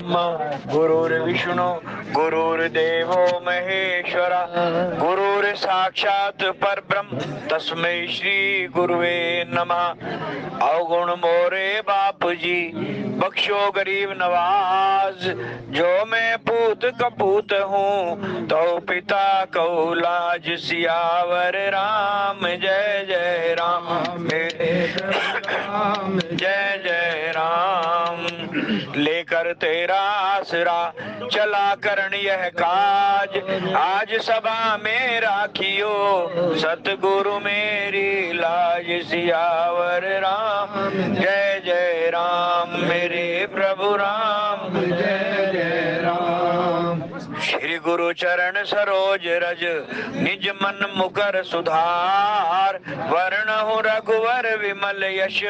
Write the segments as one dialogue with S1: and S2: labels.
S1: ब्रह्मा गुरुर्विष्णु गुरुर्देवो महेश्वरा गुरुर्साक्षात् परब्रह्म तस्मै श्री गुरुवे नमः। अवगुण मोरे बाप जी बख्शो गरीब नवाज, जो मैं पूत कपूत हूँ तो पिता को लाज। सियावर राम जय जय राम, जय जय राम। लेकर तेरा आसरा चला करन यह काज, आज सभा में राखियो सतगुरु मेरी लाज। सियावर राम जय जय राम, मेरे प्रभु राम जय जय राम। श्री गुरु चरण सरोज रज निज मन मुकर सुधार, वर्ण हो रघुवर विमल यश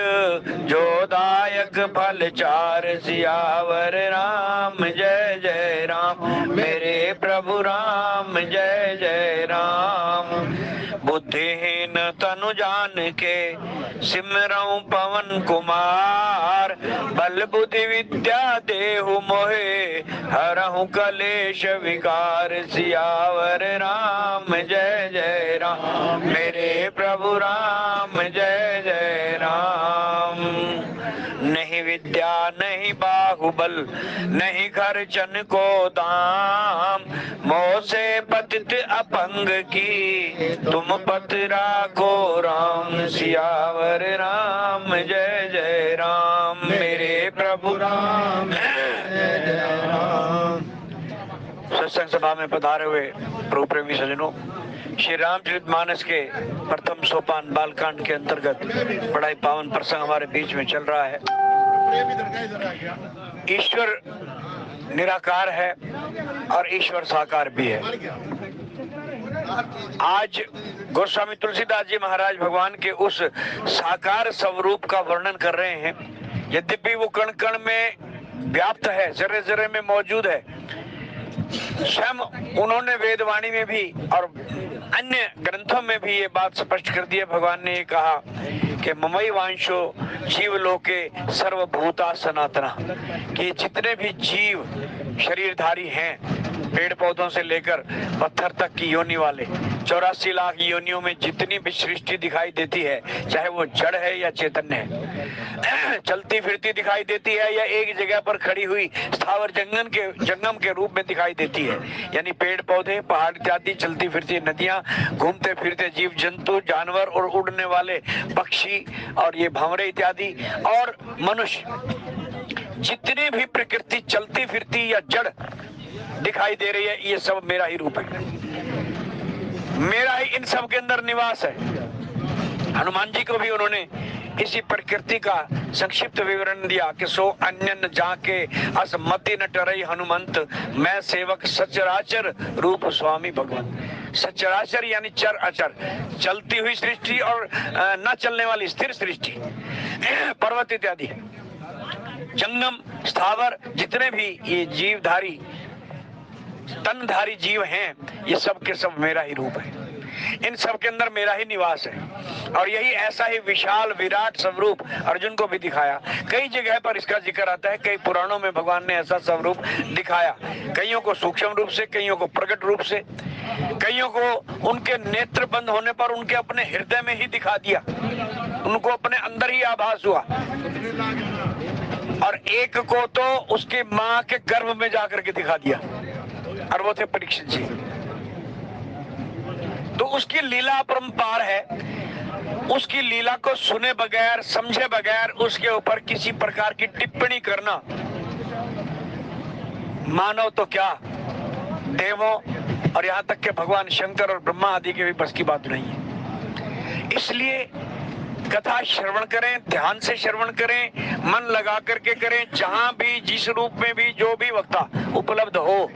S1: जो दायक फल चार। सियावर राम जय जय राम, मेरे प्रभु राम जय जय राम। बुद्धिहीन तनु जान के सिमरऊं पवन कुमार, बल बुद्धि विद्या देहु मोहे हरहु कलेश विकार। सियावर राम जय जय राम, मेरे प्रभु राम जय जय राम। नहीं विद्या नहीं बाहुबल नहीं खर्चन को दाम, मोह से पतित अपंग की तुम पत राखो राम। सियावर राम जय जय राम, मेरे प्रभु राम जय जय राम। सत्संग सभा में पधारे हुए प्रभु प्रेमी सज्जनों, श्री रामचरितमानस के प्रथम सोपान बालकांड के अंतर्गत बड़ा ही पावन प्रसंग हमारे बीच में चल रहा है। ईश्वर निराकार है और ईश्वर साकार भी है। आज गोस्वामी तुलसीदास जी महाराज भगवान के उस साकार स्वरूप का वर्णन कर रहे हैं। यद्यपि वो कण कण में व्याप्त है, जरे जरे में मौजूद है। स्वयं उन्होंने वेदवाणी में भी और अन्य ग्रंथों में भी ये बात स्पष्ट कर दी है। भगवान ने ये कहा कि ममई वांशो जीव लोके सर्वभूता सनातना, कि जितने भी जीव शरीरधारी हैं, पेड़ पौधों से लेकर पत्थर तक की योनि वाले 84 लाख योनियों में जितनी भी सृष्टि दिखाई देती है, चाहे वो जड़ है या चैतन्य है, चलती फिरती दिखाई देती है या एक जगह पर खड़ी हुई स्थावर जंगम के रूप में दिखाई देती है, यानी पेड़ पौधे, पहाड़ इत्यादि, चलती फिरती नदियां, घूमते फिरते जीव जंतु, जानवर और उड़ने वाले पक्षी और ये भंवरे इत्यादि और मनुष्य, जितनी भी प्रकृति चलती फिरती या जड़ दिखाई दे रही है, ये सब मेरा ही रूप है, मेरा ही इन सब के अंदर निवास है। हनुमान जी को भी उन्होंने इसी प्रकृति का संक्षिप्त विवरण दिया कि सो अन्य न जाके अस मति न टरई हनुमंत, मैं सेवक सचराचर रूप स्वामी भगवान। सचराचर यानी चर अचर, चलती हुई सृष्टि और न चलने वाली स्थिर सृष्टि, पर्वत इत्यादि, जंगम, स्थावर, जितने भी ये जीवधारी तनधारी जीव हैं, ये सब के सब मेरा ही रूप है, इन सब के अंदर मेरा ही निवास है। और यही ऐसा ही विशाल विराट स्वरूप अर्जुन को भी दिखाया। कई जगह पर इसका जिक्र आता है, कई पुराणों में भगवान ने ऐसा स्वरूप दिखाया, कईयों को सूक्ष्म रूप से, कईयों को प्रकट रूप से, कईयों को उनके नेत्र बंद होने पर उनके अपने हृदय में ही दिखा दिया, उनको अपने अंदर ही आभास हुआ, और एक को तो उसकी माँ के गर्भ में जाकर के दिखा दिया, और वो थे परीक्षित जी। तो उसकी लीला अपरंपार है। उसकी लीला को सुने बगैर, समझे बगैर उसके ऊपर किसी प्रकार की टिप्पणी करना, मानव तो क्या, देवों और यहाँ तक के भगवान शंकर और ब्रह्मा आदि के भी बस की बात नहीं है। इसलिए कथा श्रवण करें, ध्यान से श्रवण करें, मन लगा करके करें, जहां भी जिस रूप में भी जो भी वक्ता उपलब्ध हो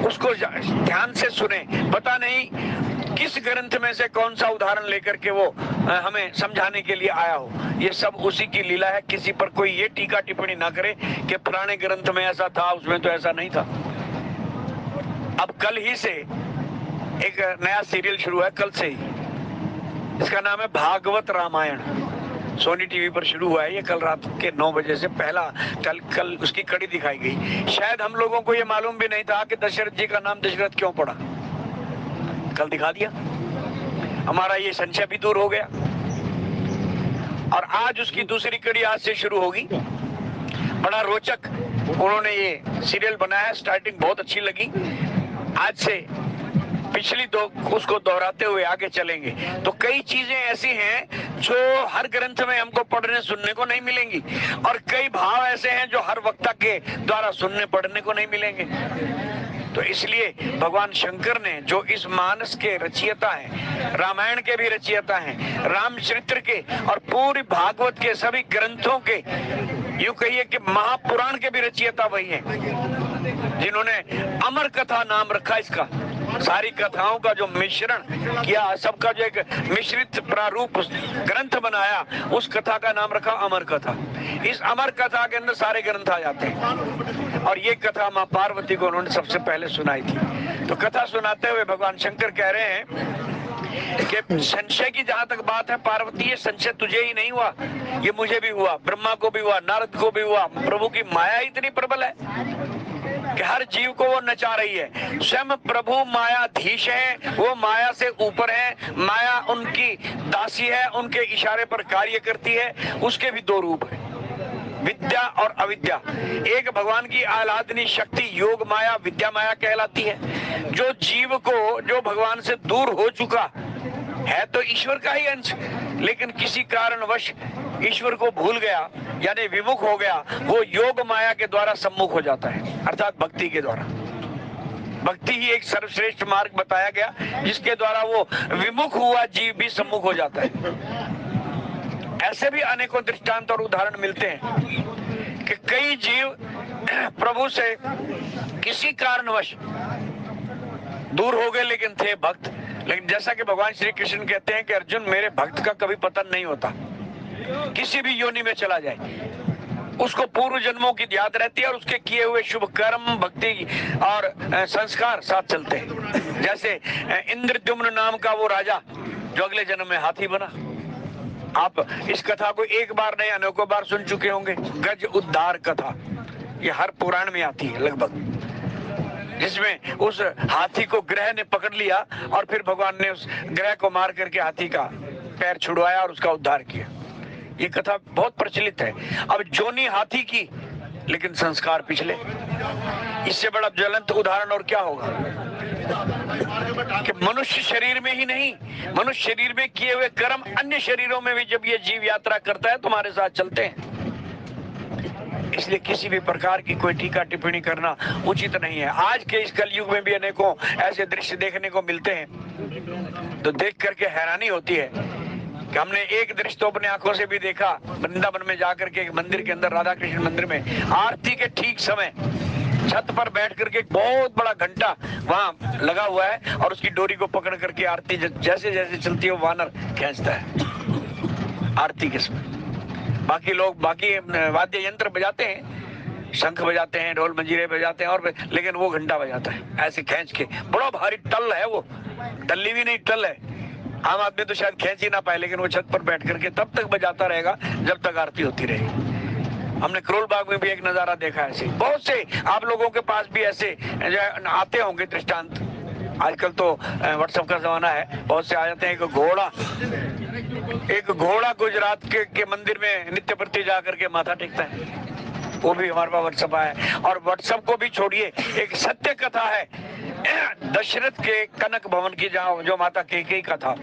S1: उसको ध्यान से सुने। पता नहीं किस ग्रंथ में से कौन सा उदाहरण लेकर के वो हमें समझाने के लिए आया हो, ये सब उसी की लीला है। किसी पर कोई ये टीका टिप्पणी ना करे कि पुराने ग्रंथ में ऐसा था, उसमें तो ऐसा नहीं था। अब कल ही से एक नया सीरियल शुरू है, कल से ही, इसका नाम है भागवत रामायण। सोनी टीवी पर शुरू हुआ है ये, कल रात के 9 बजे से पहला कल उसकी कड़ी दिखाई गई। शायद हम लोगों को ये मालूम भी नहीं था कि दशरथ जी का नाम दशरथ क्यों पड़ा, कल दिखा दिया, हमारा ये संशय भी दूर हो गया। और आज उसकी दूसरी कड़ी आज से शुरू होगी। बड़ा रोचक उन्होंने ये सीरियल बनाया, स्टार्टिंग बहुत अच्छी लगी। आज से पिछली दो उसको दोहराते हुए आगे चलेंगे। तो कई चीजें ऐसी हैं जो हर ग्रंथ में हमको पढ़ने सुनने को नहीं मिलेंगी, और कई भाव ऐसे हैं जो हर वक्ता के द्वारा सुनने पढ़ने को नहीं मिलेंगे। तो इसलिए भगवान शंकर ने जो इस मानस के रचयिता हैं, रामायण के भी रचयिता हैं, रामचरित्र के और पूरी भागवत के सभी ग्रंथों के, यूं कहिए कि महापुराण के भी रचयिता वही हैं, जिन्होंने अमर कथा नाम रखा इसका। सारी कथाओं का जो मिश्रण किया, सबका जो एक मिश्रित प्रारूप ग्रंथ बनाया, उस कथा का नाम रखा अमर कथा। इस अमर कथा के अंदर सारे ग्रंथ आ जाते हैं, और ये कथा मां पार्वती को उन्होंने सबसे पहले सुनाई थी। तो कथा सुनाते हुए भगवान शंकर कह रहे हैं कि संशय की जहां तक बात है पार्वती, ये संशय तुझे ही नहीं हुआ, ये मुझे भी हुआ, ब्रह्मा को भी हुआ, नारद को भी हुआ। प्रभु की माया इतनी प्रबल है कि हर जीव को वो नचा रही है। स्वयं प्रभु मायाधीश है, वो माया से ऊपर है, माया उनकी दासी है, उनके इशारे पर कार्य करती है। उसके भी दो रूप है, विद्या और अविद्या। एक भगवान की आह्लादनी शक्ति योग माया, विद्या माया कहलाती है। जो जीव को, जो भगवान से दूर हो चुका है तो ईश्वर का ही अंश, लेकिन किसी कारणवश ईश्वर को भूल गया, यानी विमुख हो गया, वो योग माया के द्वारा सम्मुख हो जाता है, अर्थात भक्ति के द्वारा। भक्ति ही एक सर्वश्रेष्ठ मार्ग बताया गया जिसके द्वारा वो विमुख हुआ जीव भी सम्मुख हो जाता है। ऐसे भी अनेकों दृष्टांत और उदाहरण मिलते हैं कि कई जीव प्रभु से किसी कारणवश दूर हो गए, लेकिन थे भक्त। लेकिन जैसा कि भगवान श्री कृष्ण कहते हैं कि अर्जुन, मेरे भक्त का कभी पतन नहीं होता, किसी भी योनि में चला जाए उसको पूर्व जन्मों की याद रहती है, और उसके किए हुए शुभ कर्म, भक्ति और संस्कार साथ चलते हैं। जैसे इंद्रद्युम्न नाम का वो राजा जो अगले जन्म में हाथी बना। आप इस कथा को एक बार नहीं अनेकों बार सुन चुके होंगे, गज उद्धार कथा। ये हर पुराण में आती है लगभग, जिसमें उस हाथी को ग्रह ने पकड़ लिया और फिर भगवान ने उस ग्रह को मार करके हाथी का पैर छुड़वाया और उसका उद्धार किया। ये कथा बहुत प्रचलित है। अब जोनी हाथी की, लेकिन संस्कार पिछले। इससे बड़ा ज्वलंत उदाहरण और क्या होगा कि मनुष्य शरीर में ही नहीं, मनुष्य शरीर में किए हुए कर्म अन्य शरीरों में भी जब ये जीव यात्रा करता है तुम्हारे साथ चलते हैं। इसलिए किसी भी प्रकार की कोई टीका टिप्पणी करना उचित नहीं है। आज के इस कलयुग में भी अनेकों ऐसे दृश्य देखने को मिलते हैं तो देख करके हैरानी होती है कि हमने एक दृश्य तो अपने आंखों से भी देखा। वृंदावन में जाकर के एक मंदिर के अंदर, राधा कृष्ण मंदिर में, आरती के ठीक समय छत पर बैठ करके एक बहुत बड़ा घंटा वहां लगा हुआ है और उसकी डोरी को पकड़ करके आरती जैसे जैसे चलती है वो वानर खींचता है आरती के समय। बाकी लोग बाकी वाद्य यंत्र बजाते हैं, शंख बजाते हैं, ढोल मंजीरे बजाते हैं, और लेकिन वो घंटा बजाता है ऐसे खींच के। बड़ा भारी टल है वो, टल्ली भी नहीं टल है। आम आदमी तो शायद खींच ही ना पाए, लेकिन वो छत पर बैठ करके तब तक बजाता रहेगा जब तक आरती होती रहेगी। हमने करोल बाग में भी एक नजारा देखा है ऐसे। बहुत से आप लोगों के पास भी ऐसे आते होंगे दृष्टांत। आजकल तो व्हाट्सएप का जमाना है, बहुत से आ जाते हैं। एक घोड़ा गुजरात के मंदिर में नित्य प्रति जाकर के माथा टेकता है, वो भी हमारे पास व्हाट्सएप आया है। और व्हाट्सएप को भी छोड़िए, एक सत्य कथा है दशरथ के कनक भवन की, जहाँ जो माता कैकेयी का था,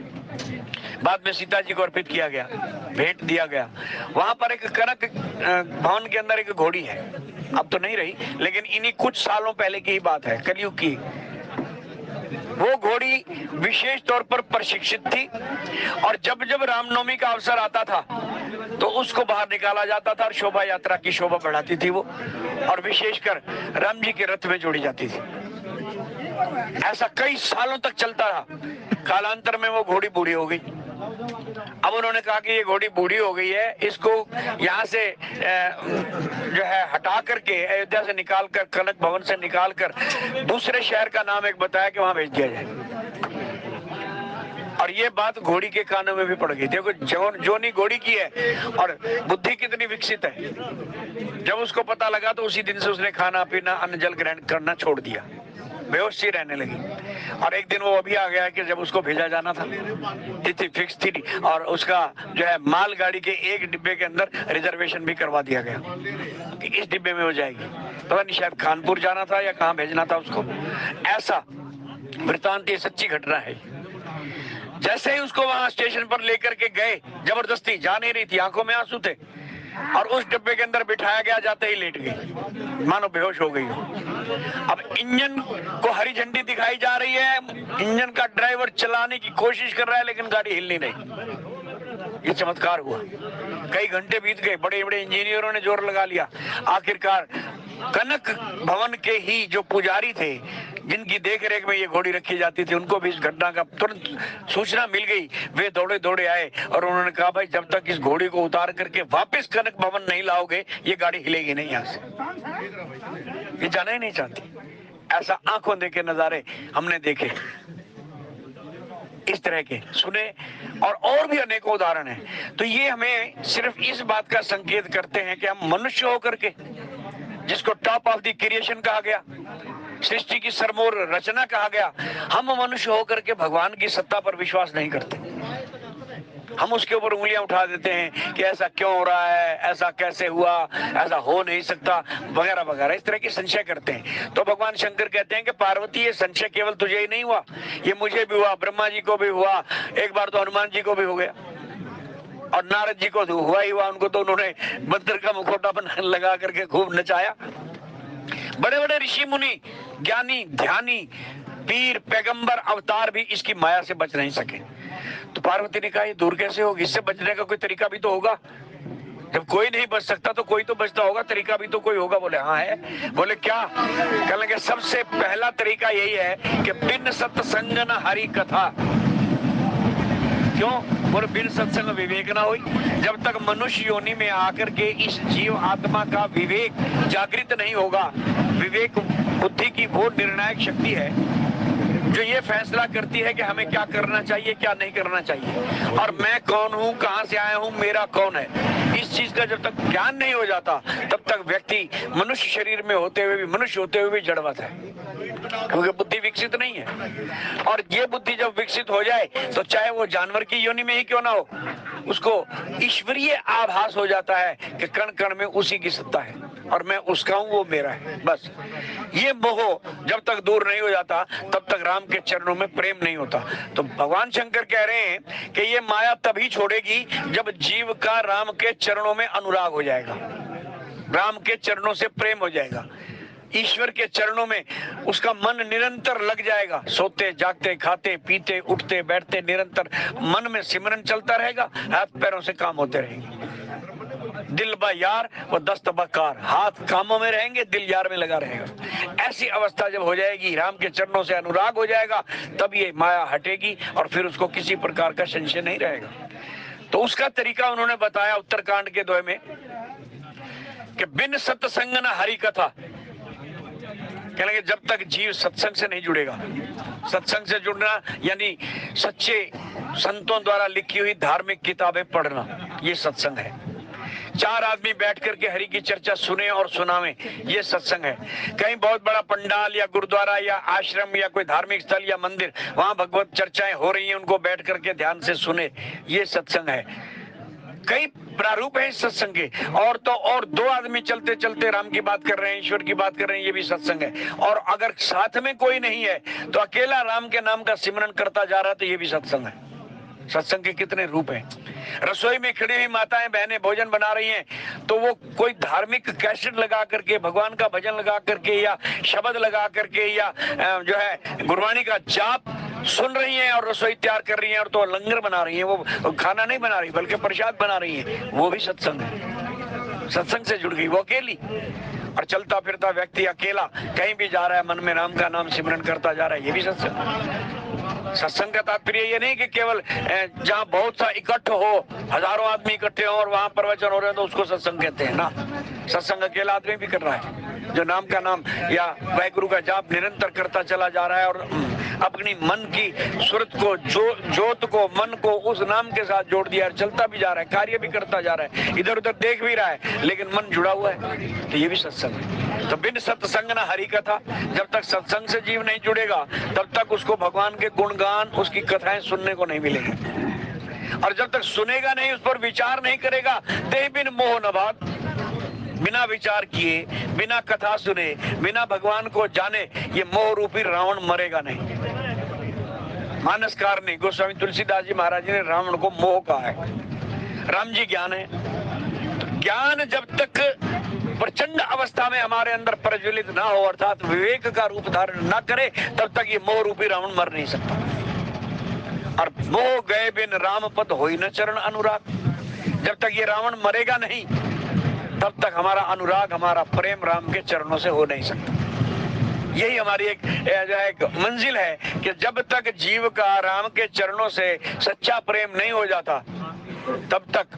S1: बाद में सीता जी को अर्पित किया गया, भेंट दिया गया। वहां पर एक कनक भवन के अंदर एक घोड़ी है, अब तो नहीं रही, लेकिन इन्हीं कुछ सालों पहले की ही बात है, कलयुग की। वो घोड़ी विशेष तौर पर प्रशिक्षित थी, और जब जब रामनवमी का अवसर आता था तो उसको बाहर निकाला जाता था और शोभा यात्रा की शोभा बढ़ाती थी वो, और विशेषकर राम जी के रथ में जोड़ी जाती थी। ऐसा कई सालों तक चलता रहा। कालांतर में वो घोड़ी बूढ़ी हो गई। अब उन्होंने कहा कि ये घोड़ी बूढ़ी हो गई है, इसको यहाँ से जो है हटा करके, अयोध्या से निकाल कर, कनक भवन से निकाल कर दूसरे शहर का नाम एक बताया कि वहां भेज दिया जाए। और ये बात घोड़ी के कानों में भी पड़ गई। देखो जोनी घोड़ी की है और बुद्धि कितनी विकसित है। जब उसको पता लगा तो उसी दिन से उसने खाना पीना अन्न जल ग्रहण करना छोड़ दिया, बेहोश सी रहने लगी। और एक दिन वो अभी आ गया कि जब उसको भेजा जाना था, तिथि फिक्स थी और उसका जो है मालगाड़ी के एक डिब्बे के अंदर रिजर्वेशन भी करवा दिया गया कि इस डिब्बे में हो जाएगी। पता नहीं शायद कानपुर जाना था या कहाँ भेजना था उसको। ऐसा वृतांत, ये सच्ची घटना है। जैसे ही उसको वहां स्टेशन पर लेकर के गए, जबरदस्ती, जा नहीं रही थी, आंखों में आंसू थे, और उस डिब्बे के अंदर बिठाया गया, जाते ही लेट गई, मानो बेहोश हो गई। अब इंजन को हरी झंडी दिखाई जा रही है, इंजन का ड्राइवर चलाने की कोशिश कर रहा है, लेकिन गाड़ी हिलनी नहीं। ये चमत्कार हुआ। कई घंटे बीत गए, बड़े बड़े इंजीनियरों ने जोर लगा लिया। आखिरकार कनक भवन के ही जो पुजारी थे, जिनकी देखरेख में ये घोड़ी रखी जाती थी, उनको भी इस घटना का तुरंत सूचना मिल गई। वे दौड़े दौड़े आए और उन्होंने कहा, भाई जब तक इस घोड़ी को उतार करके वापस कनक भवन नहीं लाओगे, ये गाड़ी हिलेगी नहीं यहाँ से। ये जाना ही नहीं चाहती। ऐसा आंखों देखे नजारे हमने देखे, इस तरह के सुने, और भी अनेक उदाहरण हैं। तो ये हमें सिर्फ इस बात का संकेत करते हैं कि हम मनुष्य होकर के, जिसको टॉप ऑफ द क्रिएशन कहा गया, सृष्टि की सरमोर रचना कहा गया, हम मनुष्य होकर के भगवान की सत्ता पर विश्वास नहीं करते। हम उसके ऊपर उंगलियां उठा देते हैं कि ऐसा क्यों हो रहा है, ऐसा कैसे हुआ, ऐसा हो नहीं सकता, वगैरह वगैरह, इस तरह की संशय करते हैं। तो भगवान शंकर कहते हैं कि पार्वती, ये संशय केवल तुझे ही नहीं हुआ, ये मुझे भी हुआ, ब्रह्मा जी को भी हुआ, एक बार तो हनुमान जी को भी हो गया, और नारद जी को तो हुआ ही हुआ। उनको तो उन्होंने मंत्र का मुखौटा बना लगा करके खूब नचाया। बड़े बड़े ऋषि मुनि, ज्ञानी, ध्यानी, पीर, पैगंबर, अवतार भी इसकी माया से बच नहीं सके। तो पार्वती ने कहा, ये दूर कैसे होगी, इससे बचने का कोई तरीका भी तो होगा। जब कोई नहीं बच सकता तो कोई तो बचता होगा, तरीका भी तो कोई होगा। बोले हाँ है। बोले क्या? कहने लगे, सबसे पहला तरीका यही है कि बिन सत्संग न हरि कथा। क्यों? बोले बिन सत्संग विवेक ना हुई। जब तक मनुष्य योनि में आकर के इस जीव आत्मा का विवेक जागृत नहीं होगा, विवेक बुद्धि की वो निर्णायक शक्ति है जो ये फैसला करती है कि हमें क्या करना चाहिए, क्या नहीं करना चाहिए, और मैं कौन हूँ, कहाँ से आया हूँ, मेरा कौन है, इस चीज का जब तक ज्ञान नहीं हो जाता, तब तक व्यक्ति मनुष्य शरीर में होते हुए भी, मनुष्य होते हुए भी जड़वत है, क्योंकि बुद्धि विकसित नहीं है। और ये बुद्धि जब विकसित हो जाए तो चाहे वो जानवर की योनि में ही क्यों ना हो, उसको ईश्वरीय आभास हो जाता है कि कण कण में उसी की सत्ता है और मैं उसका हूं, वो मेरा है। बस ये मोह जब तक दूर नहीं हो जाता, तब तक राम के चरणों में प्रेम नहीं होता। तो भगवान शंकर कह रहे हैं कि ये माया तभी छोड़ेगी जब जीव का राम के चरणों में अनुराग हो जाएगा, राम के चरणों से प्रेम हो जाएगा, ईश्वर के चरणों में उसका मन निरंतर लग जाएगा। सोते जागते, खाते पीते, उठते बैठते, निरंतर मन में सिमरन चलता रहेगा, हाथ पैरों से काम होते रहेंगे। दिल बा यार वो दस्त बकार, हाथ कामों में रहेंगे, दिल यार में लगा रहेगा। ऐसी अवस्था जब हो जाएगी, राम के चरणों से अनुराग हो जाएगा, तब ये माया हटेगी और फिर उसको किसी प्रकार का संशय नहीं रहेगा। तो उसका तरीका उन्होंने बताया उत्तरकांड के दोहे में कि बिन सत्संग न हरि कथा। कहने जब तक जीव सत्संग से नहीं जुड़ेगा, सत्संग से जुड़ना यानी सच्चे संतों द्वारा लिखी हुई धार्मिक किताबें पढ़ना, ये सत्संग है। चार आदमी बैठ करके हरि की चर्चा सुने और सुनावे, ये सत्संग है। कहीं बहुत बड़ा पंडाल या गुरुद्वारा या आश्रम या कोई धार्मिक स्थल या मंदिर, वहां भगवत चर्चाएं हो रही हैं, उनको बैठ करके ध्यान से सुने, ये सत्संग है। कई प्रारूप है इस सत्संग के, और तो और दो आदमी चलते चलते राम की बात कर रहे हैं, ईश्वर की बात कर रहे हैं, ये भी सत्संग है। और अगर साथ में कोई नहीं है तो अकेला राम के नाम का सिमरन करता जा रहा है, तो ये भी सत्संग है। सत्संग के कितने रूप हैं। रसोई में खड़ी हुई माताएं बहनें भोजन बना रही हैं, तो वो कोई धार्मिक कैसेट लगा करके, भगवान का भजन लगा करके या शब्द लगा करके या जो है गुरबानी का जाप सुन रही हैं और रसोई तैयार कर रही हैं, और तो लंगर बना रही हैं, वो खाना नहीं बना रही बल्कि प्रसाद बना रही हैं, वो भी सत्संग है। सत्संग से जुड़ गई वो अकेली। और चलता फिरता व्यक्ति अकेला कहीं भी जा रहा है, मन में राम का नाम सिमरन करता जा रहा है, ये भी सत्संग। सत्संग का तात्पर्य ये नहीं कि केवल जहाँ बहुत सा इकट्ठ हो, हजारों आदमी इकट्ठे हो और वहां प्रवचन हो रहे हैं तो उसको सत्संग कहते हैं ना। सत्संग अकेला आदमी भी कर रहा है, जो नाम का नाम या वाहिगुरु का जाप निरंतर करता चला जा रहा है और अपनी मन की सूरत को, जोत को, मन को उस नाम के साथ जोड़ दिया, चलता भी जा रहा है, कार्य भी करता जा रहा है, इधर उधर देख भी रहा है, लेकिन मन जुड़ा हुआ है, तो ये भी सत्संग है। तो बिन सत्संग ना हरि कथा, जब तक सत्संग से जीव नहीं जुड़ेगा तब तक उसको भगवान के गुणगान, उसकी कथाएं सुनने को नहीं मिलेगी। और जब तक सुनेगा नहीं, उस पर विचार नहीं करेगा, देह बिन मोह न भात, बिना विचार किए, बिना कथा सुने, बिना भगवान को जाने, ये मोह रूपी रावण मरेगा नहीं। मानसकार ने, गोस्वामी तुलसीदास जी महाराज ने रावण को मोह कहा है, राम जी ज्ञान है। तो ज्ञान जब तक प्रचंड अवस्था में हमारे अंदर प्रज्वलित ना हो, अर्थात विवेक का रूप धारण ना करे, तब तक ये मोह रूपी रावण मर नहीं सकता। और मोह गए बिन राम पद होई न चरण अनुराग, जब तक ये रावण मरेगा नहीं तब तक हमारा अनुराग, हमारा प्रेम राम के चरणों से हो नहीं सकता। यही हमारी एक मंजिल है कि जब तक जीव का राम के चरणों से सच्चा प्रेम नहीं हो जाता, तब तक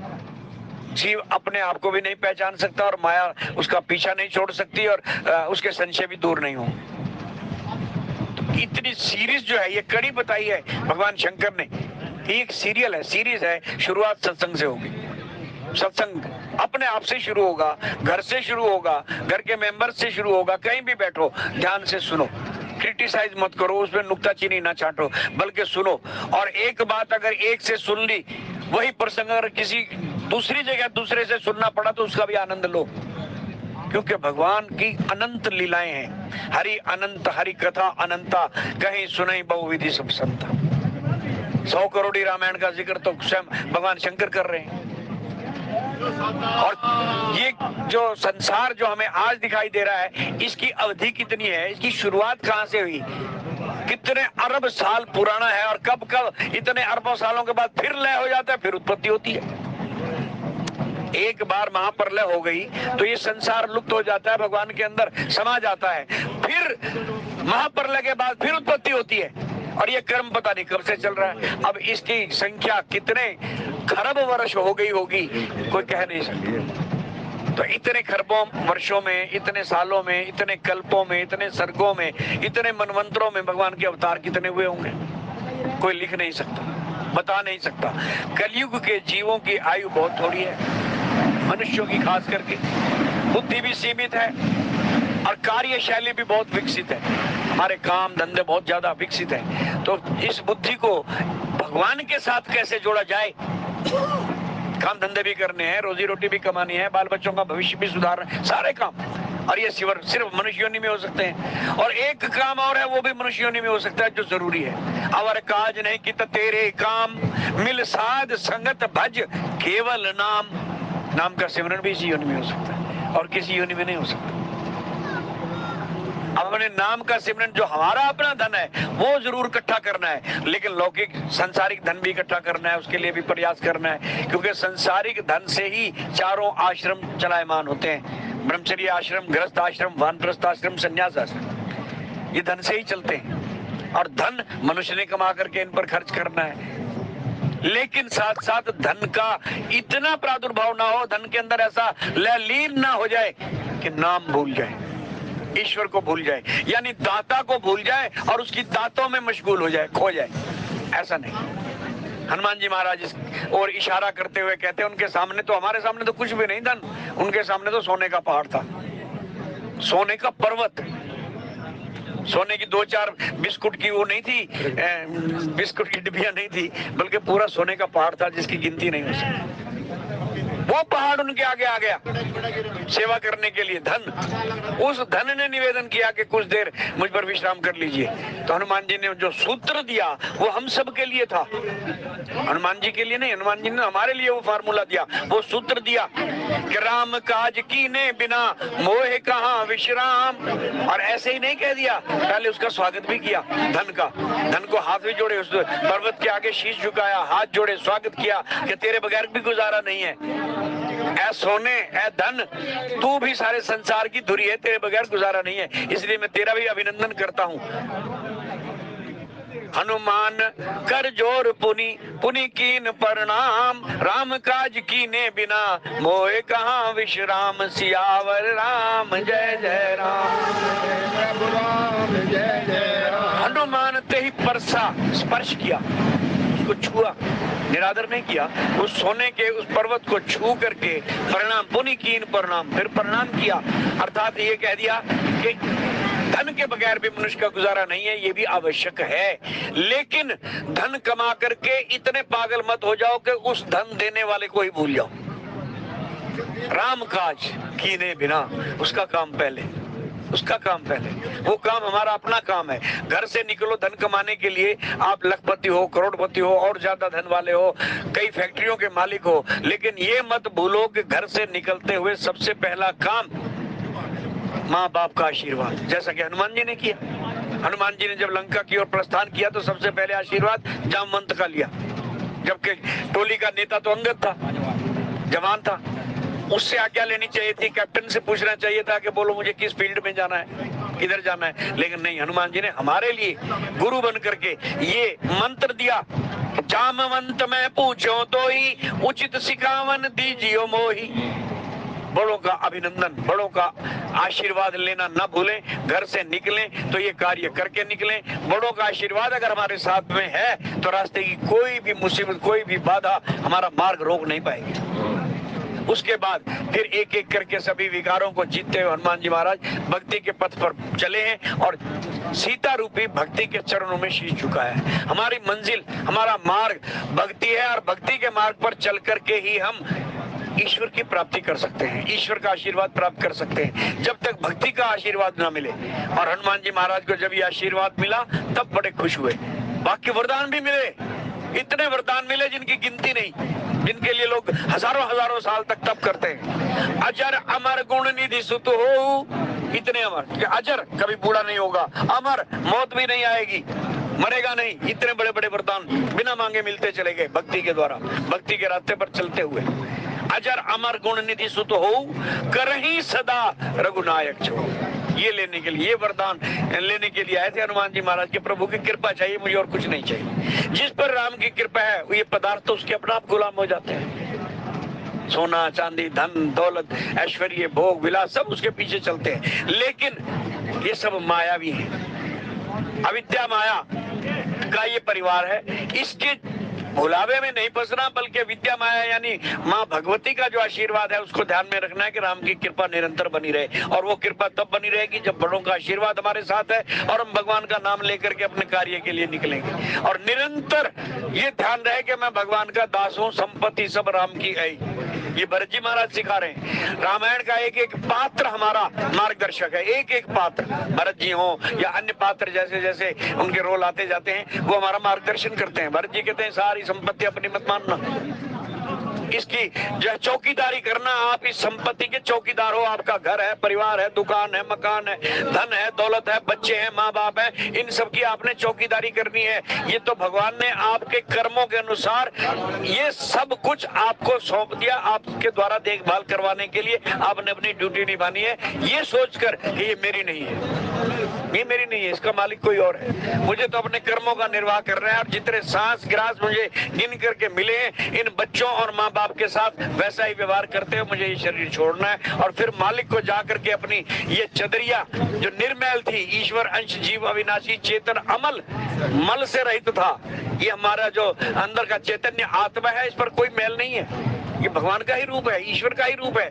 S1: जीव अपने आप को भी नहीं पहचान सकता और माया उसका पीछा नहीं छोड़ सकती और उसके संशय भी दूर नहीं हो। तो इतनी सीरीज जो है, ये कड़ी बताई है भगवान शंकर ने, एक सीरियल है, सीरीज है। शुरुआत सत्संग से होगी, सत्संग अपने आप से शुरू होगा, घर से शुरू होगा, घर के मेंबर से शुरू होगा। कहीं भी बैठो, ध्यान से सुनो, क्रिटिसाइज मत करो, उसमें नुक्ताचीनी ना छांटो, बल्कि सुनो। और एक बात अगर एक से सुन ली, वही प्रसंग अगर किसी दूसरी जगह दूसरे से सुनना पड़ा तो उसका भी आनंद लो, क्योंकि भगवान की अनंत लीलाएं हैं। हरि अनंत, हरि कथा अनंता, कहीं सुनाई बहुविधि सब संता। 100 करोड़ी रामायण का जिक्र तो स्वयं भगवान शंकर कर रहे हैं। और ये जो संसार जो हमें आज दिखाई दे रहा है, इसकी अवधि कितनी है, इसकी शुरुआत कहां से हुई, कितने अरब साल पुराना है, और कब कब इतने अरबों सालों के बाद फिर लय हो जाता है, फिर उत्पत्ति होती है। एक बार महाप्रलय हो गई तो ये संसार लुप्त हो जाता है, भगवान के अंदर समा जाता है, फिर महाप्रलय के बाद फिर उत्पत्ति होती है। और ये क्रम पता नहीं कब से चल रहा है। अब इसकी संख्या कितने खरब वर्ष हो गई होगी, कोई कह नहीं सकता। तो इतने खरबों वर्षों में, इतने सालों में, इतने कल्पों में, इतने सर्गों में, इतने मनवंतरों में भगवान के अवतार कितने हुए होंगे, कोई लिख नहीं सकता, बता नहीं सकता। कलयुग के जीवों की आयु बहुत थोड़ी है, मनुष्यों की खास करके बुद्धि भी सीमित है और कार्यशैली भी बहुत विकसित है, हमारे काम धंधे बहुत ज्यादा विकसित है। तो इस बुद्धि को भगवान के साथ कैसे जोड़ा जाए, काम धंधे भी करने हैं, रोजी रोटी भी कमानी है, बाल बच्चों का भविष्य भी सुधारना, सारे काम, और ये सिर्फ मनुष्य योनि में हो सकते हैं। और एक काम और है, वो भी मनुष्य योनि में हो सकता है, जो जरूरी है। अवर काज नहीं कि तेरे काम, मिल साध संगत भज केवल नाम। नाम का सिमरन भी इसी योनि में हो सकता है और किसी योनि में नहीं हो सकता। अपने नाम का सिमरन, जो हमारा अपना धन है वो जरूर इकट्ठा करना है, लेकिन लौकिक सांसारिक धन भी इकट्ठा करना है, उसके लिए भी प्रयास करना है, क्योंकि सांसारिक धन से ही चारों आश्रम चलायमान होते हैं, ब्रह्मचर्य आश्रम, गृहस्थ आश्रम, वानप्रस्थ आश्रम, संन्यास आश्रम, ये धन से ही चलते हैं। और धन मनुष्य ने कमा करके इन पर खर्च करना है, लेकिन साथ साथ धन का इतना प्रादुर्भाव ना हो, धन के अंदर ऐसा लीन ना हो जाए कि नाम भूल जाए, ईश्वर को भूल जाए, यानी दाता को भूल जाए और उसकी दातों में मशगूल हो जाए, खो जाए। ऐसा नहीं। हनुमान जी महाराज और इशारा करते हुए कहते हैं, उनके सामने तो, हमारे सामने तो कुछ भी नहीं धन, उनके सामने तो सोने का पहाड़ था, सोने का पर्वत, सोने की 2-4 बिस्कुट की वो नहीं थी, बिस्कुट की डिब्बियां नहीं थी, बल्कि पूरा सोने का पहाड़ था जिसकी गिनती नहीं हो सकती। वो पहाड़ उनके आगे आ गया सेवा करने के लिए। धन, उस धन ने निवेदन किया कि कुछ देर मुझ पर विश्राम कर लीजिए। तो हनुमान जी ने जो सूत्र दिया वो हम सब के लिए था, हनुमान जी के लिए नहीं, हनुमान जी ने हमारे लिए वो फार्मूला दिया, वो सूत्र दिया कि राम काज कीने बिना मोह कहाँ विश्राम। और ऐसे ही नहीं कह दिया, पहले उसका स्वागत भी किया, धन का, धन को हाथ भी जोड़े, उस पर्वत के आगे शीश झुकाया, हाथ जोड़े, स्वागत किया कि तेरे बगैर भी गुजारा नहीं है, ऐ सोने, ऐ धन, तू भी सारे संसार की धुरी है, तेरे बगैर गुजारा नहीं है, इसलिए मैं तेरा भी अभिनंदन करता हूं। हनुमान कर जोर पुनि, पुनि कीन प्रणाम, राम काज कीने बिना मोह कहाँ विश्राम। सियावर राम जय जय राम, जय जय राम। हनुमान ते ही स्पर्शा, स्पर्श किया, उसको छुआ, निरादर नहीं किया, उस सोने के उस पर्वत को छू करके प्रणाम, पुनि कीन प्रणाम, फिर प्रणाम किया। अर्थात ये कह दिया कि धन के बगैर भी मनुष्य का गुजारा नहीं है, ये भी आवश्यक है, लेकिन धन कमा करके इतने पागल मत हो जाओ कि उस धन देने वाले को ही भूल जाओ। राम काज कीने बिना, उसका काम पहले, उसका काम पहले। वो काम हमारा अपना काम है। घर से निकलो धन कमाने के लिए, आप लखपति हो, करोड़पति हो, और ज्यादा धन वाले हो, कई फैक्ट्रियों के मालिक हो, लेकिन ये मत भूलो कि घर से निकलते हुए सबसे पहला काम माँ बाप का आशीर्वाद, जैसा कि हनुमान जी ने किया। हनुमान जी ने जब लंका की ओर प्रस्थान किया तो सबसे पहले आशीर्वाद जामवंत का लिया, जबकि टोली का नेता तो अंगद था, जवान था, उससे आज्ञा लेनी चाहिए थी, कैप्टन से पूछना चाहिए था कि बोलो मुझे किस फील्ड में जाना है, किधर जाना है, लेकिन नहीं, हनुमान जी ने हमारे लिए गुरु बन करके ये मंत्र दिया, जामवंत में पूछो तो ही उचित सिखावन दीजियो मोही। बड़ों का अभिनंदन, बड़ों का आशीर्वाद लेना न भूलें। घर से निकलें तो ये कार्य करके निकलें। बड़ों का आशीर्वाद अगर हमारे साथ में है तो रास्ते की कोई भी मुसीबत, कोई भी बाधा हमारा मार्ग रोक नहीं पाएगी। उसके बाद फिर एक एक करके सभी विकारों को जीतते हुए हनुमान जी महाराज भक्ति के पथ पर चले हैं और सीता रूपी भक्ति के चरणों में शीश झुकाया है। हमारी मंजिल, हमारा मार्ग भक्ति है, और भक्ति के मार्ग पर चल करके ही हम ईश्वर की प्राप्ति कर सकते हैं, ईश्वर का आशीर्वाद प्राप्त कर सकते हैं, जब तक भक्ति का आशीर्वाद ना मिले। और हनुमान जी महाराज को जब ये आशीर्वाद मिला तब बड़े खुश हुए। बाकी वरदान भी मिले, इतने वरदान मिले जिनकी गिनती नहीं, जिनके लिए लोग हजारों हजारों साल तक तप करते हैं। अजर अमर गुण निधि सुत हो, इतने अमर कि अजर कभी बूढ़ा नहीं होगा, अमर मौत भी नहीं आएगी, मरेगा नहीं, इतने बड़े बड़े वरदान बिना मांगे मिलते चले गए भक्ति के द्वारा, भक्ति के रास्ते पर चलते हुए। अजर अमर गुण निधि सुत हो, करही सदा रघुनायक छो। ये लेने के लिए, ये वरदान लेने के लिए आए थे हनुमान जी महाराज के। प्रभु की कृपा चाहिए मुझे, और कुछ नहीं चाहिए। जिस पर राम की कृपा है ये पदार्थ तो उसके अपना आप गुलाम हो जाते हैं। सोना चांदी, धन दौलत, ऐश्वर्य, भोग विलास सब उसके पीछे चलते हैं, लेकिन ये सब मायावी है। अविद्या माया का ये परिवार है, इसके भुलावे में नहीं फंसना, बल्कि विद्या माया यानी माँ भगवती का जो आशीर्वाद है उसको ध्यान में रखना है कि राम की कृपा निरंतर बनी रहे। और वो कृपा तब बनी रहेगी जब बड़ों का आशीर्वाद हमारे साथ है और हम भगवान का नाम लेकर के अपने कार्य के लिए निकलेंगे। और निरंतर ये ध्यान रहे कि मैं भगवान का दास हूँ, संपत्ति सब राम की है। ये भरत जी महाराज सिखा रहे हैं। रामायण का एक एक पात्र हमारा मार्गदर्शक है, एक एक पात्र, भरत जी हो या अन्य पात्र, जैसे जैसे उनके रोल आते जाते हैं वो हमारा मार्गदर्शन करते हैं। भरत जी कहते हैं सारी संपत्ति अपनी मत मानना, इसकी जो चौकीदारी करना, आप इस संपत्ति के चौकीदार हो। आपका घर है, परिवार है, दुकान है, मकान है, धन है, दौलत है, बच्चे हैं, माँ बाप है, इन सब की आपने चौकीदारी करनी है। ये तो भगवान ने आपके कर्मों के अनुसार ये सब कुछ आपको सौंप दिया, आपके द्वारा देखभाल करवाने के लिए आपने अपनी ड्यूटी निभानी है, ये सोचकर कि ये मेरी नहीं है, ये मेरी नहीं है, इसका मालिक कोई और है। मुझे तो अपने कर्मों का निर्वाह करना है और जितने सांस गिरास मुझे गिन करके मिले इन बच्चों और माँ बाप के साथ वैसा ही व्यवहार करते हुए मुझे ये शरीर छोड़ना है। और फिर मालिक को जाकर के अपनी ये चदरिया जो निर्मल थी, ईश्वर अंश जीव अविनाशी चेतन अमल, मल से रहित था, ये हमारा जो अंदर का चैतन्य आत्मा है, इस पर कोई मैल नहीं है, ये भगवान का ही रूप है, ईश्वर का ही रूप है,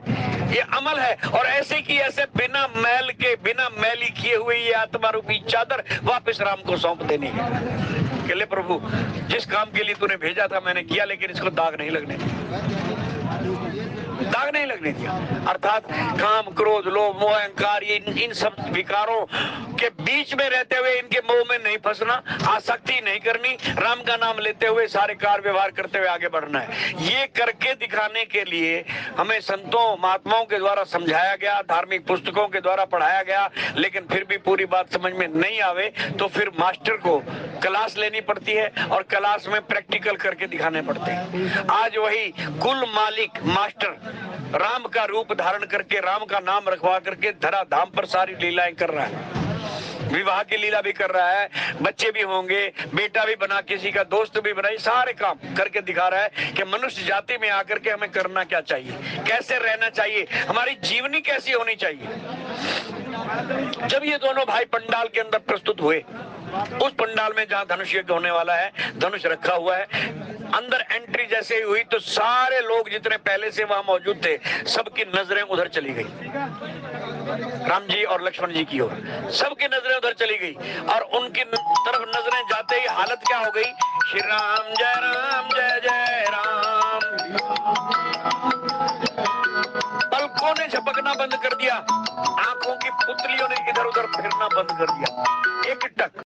S1: ये अमल है। और ऐसे की ऐसे बिना मैल के, बिना मैली किए हुए ये आत्मा रूपी चादर वापस राम को सौंप देनी है। के ले प्रभु, जिस काम के लिए तूने भेजा था मैंने किया, लेकिन इसको दाग नहीं लगने दिया, दाग नहीं लगने दिया। अर्थात काम, क्रोध, लोभ, मोह, अहंकार, इन सब विकारों के बीच में रहते हुए इनके मोह में नहीं फंसना, आसक्ति नहीं करनी, राम का नाम लेते हुए सारे कार्य व्यवहार करते हुए आगे बढ़ना है। ये करके दिखाने के लिए हमें संतों महात्माओं के द्वारा समझाया गया, धार्मिक पुस्तकों के द्वारा पढ़ाया गया, लेकिन फिर भी पूरी बात समझ में नहीं आवे तो फिर मास्टर को क्लास लेनी पड़ती है और क्लास में प्रैक्टिकल करके दिखाने पड़ते हैं। आज वही कुल मालिक मास्टर राम का रूप धारण करके, राम का नाम रखवा करके धरा धाम पर सारी लीलाएं कर रहा है। विवाह की लीला भी कर रहा है, बच्चे भी होंगे, बेटा भी बना, किसी का दोस्त भी बना, सारे काम करके दिखा रहा है कि मनुष्य जाति में आकर के हमें करना क्या चाहिए, कैसे रहना चाहिए, हमारी जीवनी कैसी होनी चाहिए। जब ये दोनों भाई पंडाल के अंदर प्रस्तुत हुए, उस पंडाल में जहां धनुष यज्ञ होने वाला है, धनुष रखा हुआ है। अंदर एंट्री जैसे ही हुई तो सारे लोग जितने पहले से वहां मौजूद थे, सबकी नजरें उधर चली गई, राम जी और लक्ष्मण जी की ओर। सबकी नजरें उधर चली गई और उनकी तरफ नजरें जाते ही हालत क्या हो गई, श्री राम जय जय राम। पलकों ने झपकना बंद कर दिया, आंखों की पुतलियों ने इधर उधर फिरना बंद कर दिया। एक टक